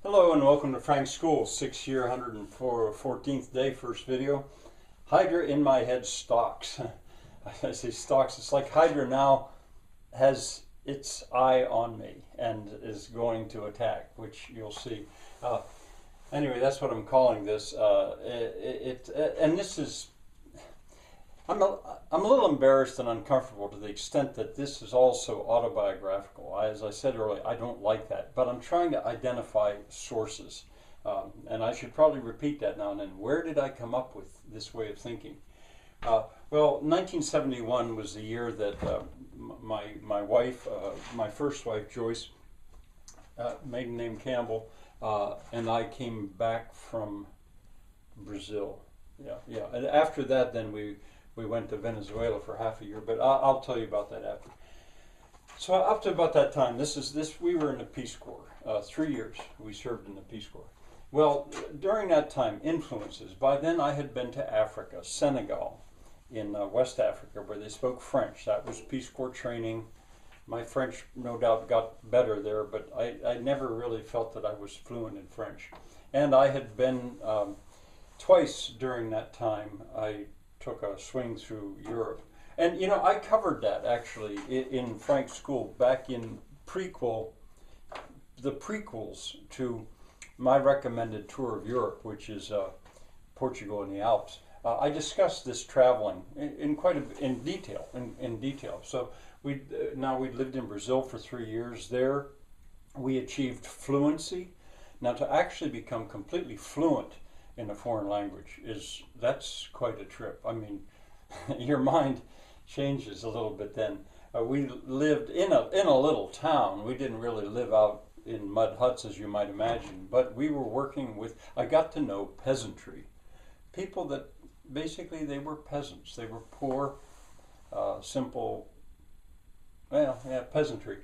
Hello and welcome to Frank's School, 6th year, 114th day, first video. Hydra in my head stalks. I say stalks, it's like Hydra now has its eye on me and is going to attack, which you'll see. Anyway, that's what I'm calling this. And this is, I'm a little embarrassed and uncomfortable to the extent that this is also autobiographical. As I said earlier, I don't like that, but I'm trying to identify sources. And I should probably repeat that now and then. Where did I come up with this way of thinking? Well, 1971 was the year that my wife, my first wife, Joyce, maiden name Campbell, and I came back from Brazil. Yeah. And after that, then we went to Venezuela for half a year, but I'll tell you about that after. So up to about that time, we were in the Peace Corps. 3 years we served in the Peace Corps. Well, during that time, influences. By then I had been to Africa, Senegal, in West Africa, where they spoke French. That was Peace Corps training. My French, no doubt, got better there, but I never really felt that I was fluent in French. And I had been twice during that time. I took a swing through Europe. And you know, I covered that actually in Frank's School back in the prequels to my recommended tour of Europe, which is Portugal and the Alps. I discussed this traveling in detail. So we'd lived in Brazil for 3 years. There we achieved fluency. Now to actually become completely fluent in a foreign language that's quite a trip. I mean, your mind changes a little bit then. We lived in a little town. We didn't really live out in mud huts, as you might imagine, but we were working with, I got to know peasantry. People that basically they were peasants. They were poor, simple, peasantry.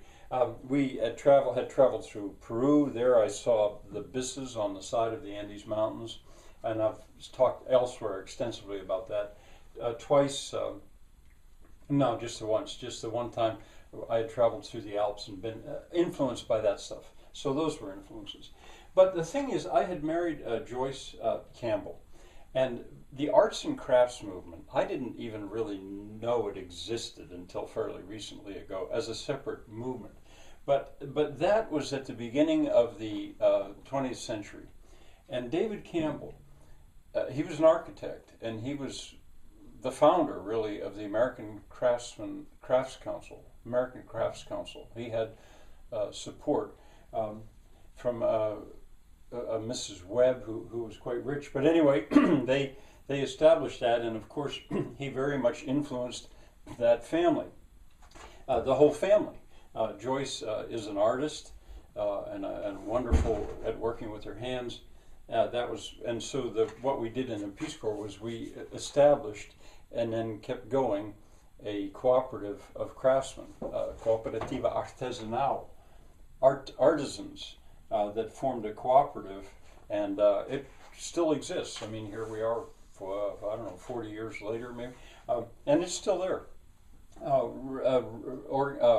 We had traveled through Peru. There I saw the abysses on the side of the Andes Mountains. And I've talked elsewhere extensively about that. Twice, no, just the one time I had traveled through the Alps and been influenced by that stuff. So those were influences. But the thing is, I had married Joyce Campbell, and the arts and crafts movement, I didn't even really know it existed until fairly recently ago as a separate movement. But that was at the beginning of the 20th century. And David Campbell, he was an architect, and he was the founder, really, of the American Crafts Council. He had support from Mrs. Webb, who was quite rich. But anyway, they established that, and of course, he very much influenced that family, the whole family. Joyce is an artist and wonderful at working with her hands. What we did in the Peace Corps was we established and then kept going a cooperative of craftsmen, Cooperativa Artesanal, artisans that formed a cooperative, and it still exists. I mean, here we are, I don't know, 40 years later maybe, and it's still there,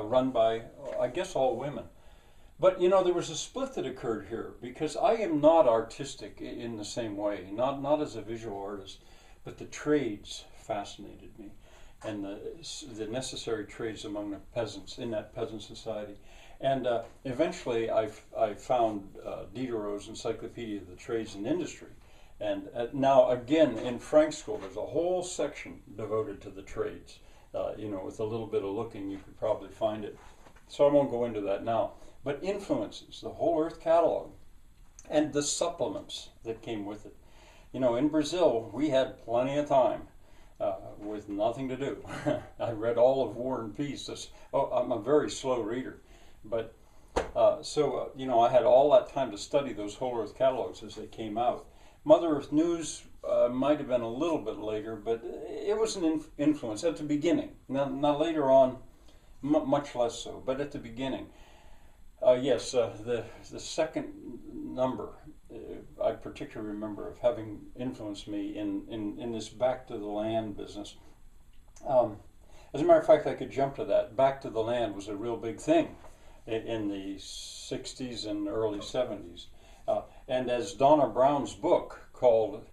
run by, I guess, all women. But you know, there was a split that occurred here because I am not artistic in the same way, not as a visual artist, but the trades fascinated me, and the necessary trades among the peasants in that peasant society. And eventually I found Diderot's Encyclopedia of the Trades and Industry. And now again in Frank's School there's a whole section devoted to the trades. With a little bit of looking you could probably find it. So I won't go into that now. But influences, the whole Earth catalog, and the supplements that came with it. You know, in Brazil, we had plenty of time with nothing to do. I read all of War and Peace. I'm a very slow reader. But I had all that time to study those whole Earth catalogs as they came out. Mother Earth News might have been a little bit later, but it was an influence at the beginning. Now later on, much less so, but at the beginning. Yes, the second number I particularly remember of having influenced me in this back to the land business. As a matter of fact, I could jump to that. Back to the land was a real big thing in the 60s and early 70s. And as Donna Brown's book called,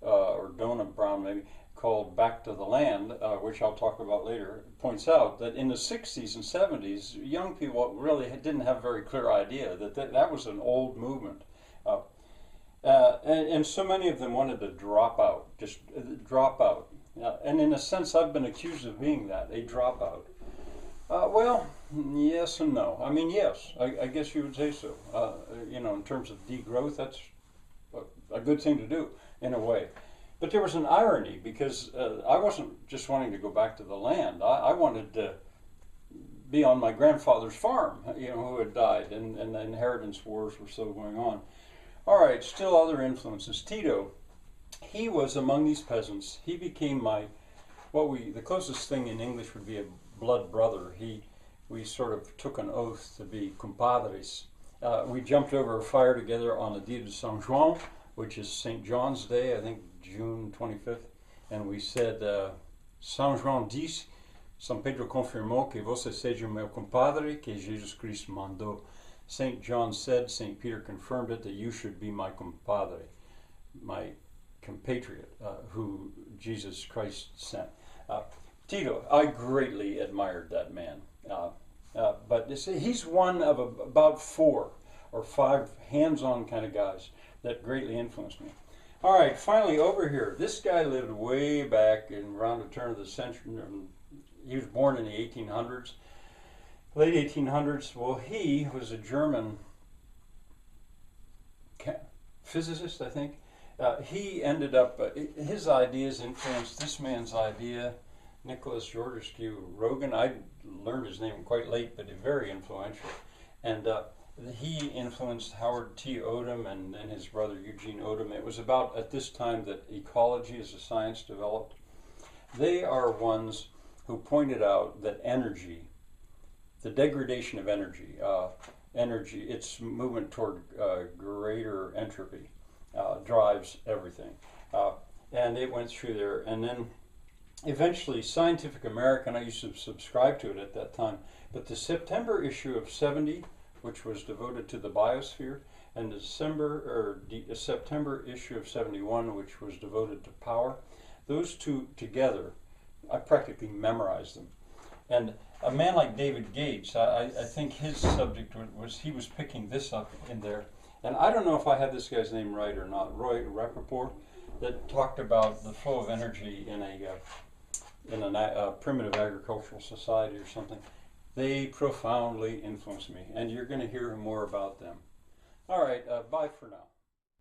or Donna Brown maybe, called Back to the Land, which I'll talk about later, points out that in the 60s and 70s, young people really didn't have a very clear idea that was an old movement. And so many of them wanted to drop out, just drop out. And in a sense, I've been accused of being that, a dropout. Well, yes and no. I mean, yes, I guess you would say so. You know, in terms of degrowth, that's a good thing to do in a way. But there was an irony because I wasn't just wanting to go back to the land. I wanted to be on my grandfather's farm, you know, who had died, and the inheritance wars were still going on. All right, still other influences. Tito, he was among these peasants. He became the closest thing in English would be a blood brother. We sort of took an oath to be compadres. We jumped over a fire together on the Dia de San Juan, which is St. John's Day, I think June 25th, and we said, San Juan diz, San Pedro confirmou que você seja meu compadre, que Jesus Cristo mandou. St. John said, St. Peter confirmed it, that you should be my compadre, my compatriot, who Jesus Christ sent. Tito, I greatly admired that man, but he's one of about 4 or 5 hands-on kind of guys that greatly influenced me. All right, finally over here, this guy lived way back around the turn of the century. He was born in the 1800s, late 1800s. Well, he was a German physicist, I think. He ended up, his ideas influenced this man's idea, Nicholas Georgescu Rogan. I learned his name quite late, but very influential. And he influenced Howard T. Odum and his brother Eugene Odum. It was about at this time that ecology as a science developed. They are ones who pointed out that energy, the degradation of energy, its movement toward greater entropy, drives everything. And it went through there. And then eventually Scientific American, I used to subscribe to it at that time, but the September issue of 70, which was devoted to the biosphere, and the September issue of 71, which was devoted to power, those two together, I practically memorized them. And a man like David Gates, I think his subject he was picking this up in there. And I don't know if I have this guy's name right or not, Roy Rappaport, that talked about the flow of energy in a primitive agricultural society or something. They profoundly influenced me, and you're going to hear more about them. All right, bye for now.